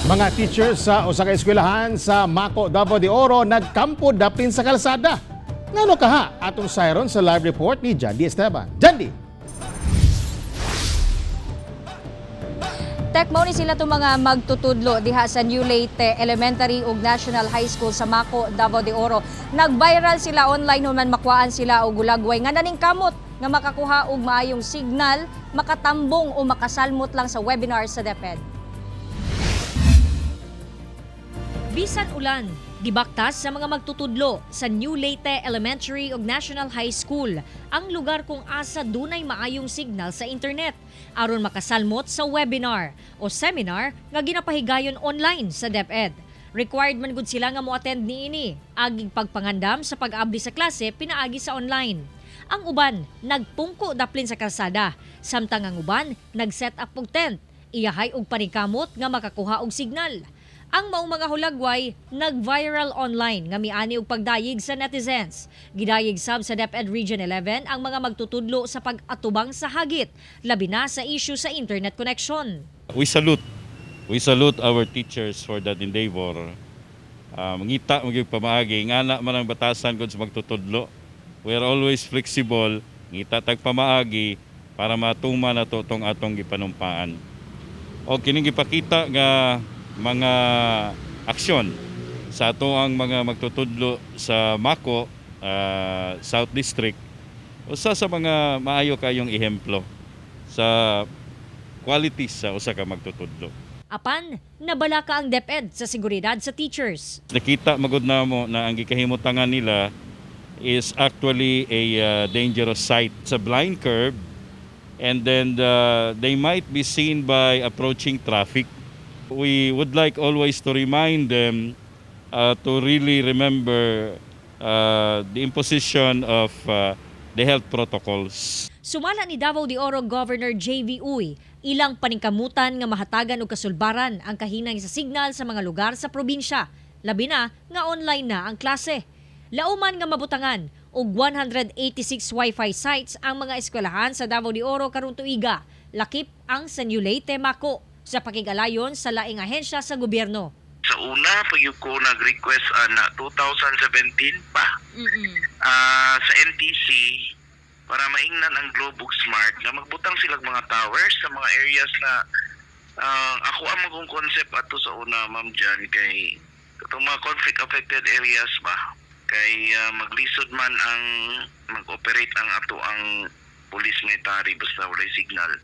Mga teachers sa usa ka eskwelahan sa Mako, Davao de Oro nagkampo dapin sa kalsada. Ngano kaha atong siren sa live report ni Jandy Esteban. Jandy. Tekmo ni sila itong mga magtutudlo diha sa New Leyte Elementary ug National High School sa Mako, Davao de Oro. Nag-viral sila online human makuhaan sila og gulagway nga naning kamot nga makakuha og maayong signal, makatambong o makasalmot lang sa webinar sa DepEd. Bisan ulan, dibaktas sa mga magtutudlo sa New Leyte Elementary ug National High School ang lugar kung asa dunay maayong signal sa internet aron makasalmot sa webinar o seminar nga ginapahigayon online sa DepEd. Required man gud sila nga mo-attend niini, agig pagpangandam sa pag-abli sa klase pinaagi sa online. Ang uban nagpungko daplin sa kalsada, samtang ang uban nag-set up og tent, iyahay og panikamot nga makakuha og signal. Ang maong mga hulagway nag-viral online nga miani og pagdayig sa netizens. Gidayig sab sa DepEd Region 11 ang mga magtutudlo sa pag-atubang sa hagit, labi na sa issue sa internet connection. We salute our teachers for that endeavor. Mangita maging pamaagi, ngana man ang batasan kung sa magtutudlo. We are always flexible, ngita tag pamaagi para matuman na to atong gipanumpaan. O kining gipakita nga mga aksyon sa ato ang mga magtutudlo sa Mako, South District, usa sa mga maayo kayong ehemplo sa qualities sa usa ka magtutudlo. Apan, nabala ka ang DepEd sa seguridad sa teachers. Nakita magud namo na ang gikahimutangan nila is actually a dangerous site. It's a blind curve, and then they might be seen by approaching traffic. We would like always to remind them to really remember the imposition of the health protocols. Sumala ni Davao de Oro Governor J.V. Uy, ilang paningkamutan nga mahatagan og kasulbaran ang kahinay sa signal sa mga lugar sa probinsya, labi na nga online na ang klase. Lauman nga mabutangan og 186 Wi-Fi sites ang mga eskwelahan sa Davao de Oro karong tuiga, lakip ang sa New Leyte, Mako, sa pakigalayon sa laing ahensya sa gobyerno. Sa una, pag ko nag-request na 2017 pa sa NTC para maingnan ang Globebook Smart na magbutang silang mga towers sa mga areas na ako ang magong concept ato sa una, Ma'am Jan, kay itong mga conflict-affected areas ba, kay maglisod man ang mag-operate ang ato ang police military basta walay signal.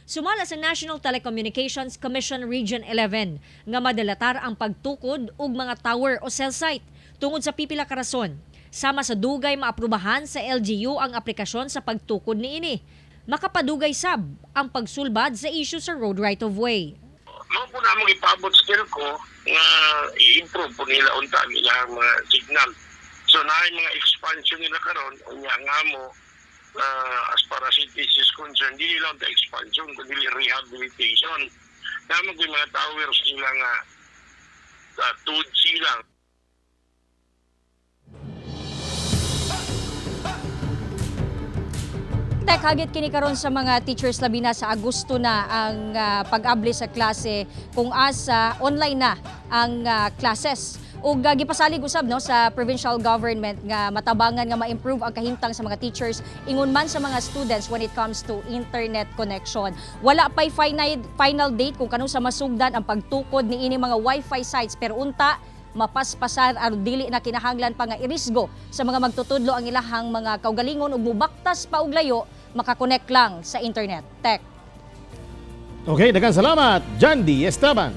Sumala sa National Telecommunications Commission Region 11 nga madalatar ang pagtukod og mga tower o cell site tungod sa pipila ka rason. Sama sa dugay maaprubahan sa LGU ang aplikasyon sa pagtukod niini. Makapadugay sab ang pagsulbad sa issue sa road right of way. Mao po na mong ipabot skill ko nga i-improve po nila unta nila mga signal. So naay mga expansion nila karon unya nga mo as far as it is concerned, hindi lang the expansion, kundi rehabilitation. Naman ko yung mga towers nila nga 2G lang. Hagit kini karon sa mga teachers labi na sa Agosto na ang pag-abli sa klase kung asa online na ang classes. Ug gipasalig usab no sa provincial government nga matabangan nga ma-improve ang kahimtang sa mga teachers ingon man sa mga students when it comes to internet connection. Wala pay final date kung kanung sa masugdan ang pagtukod niini mga Wi-Fi sites, pero unta mapaspasan aron dili na kinahanglan pa nga irisgo sa mga magtutudlo ang ilahang mga kaugalingon ug mubaktas pa og layo makakonect lang sa internet. Tech. Okay, daghang salamat, Jandy Esteban.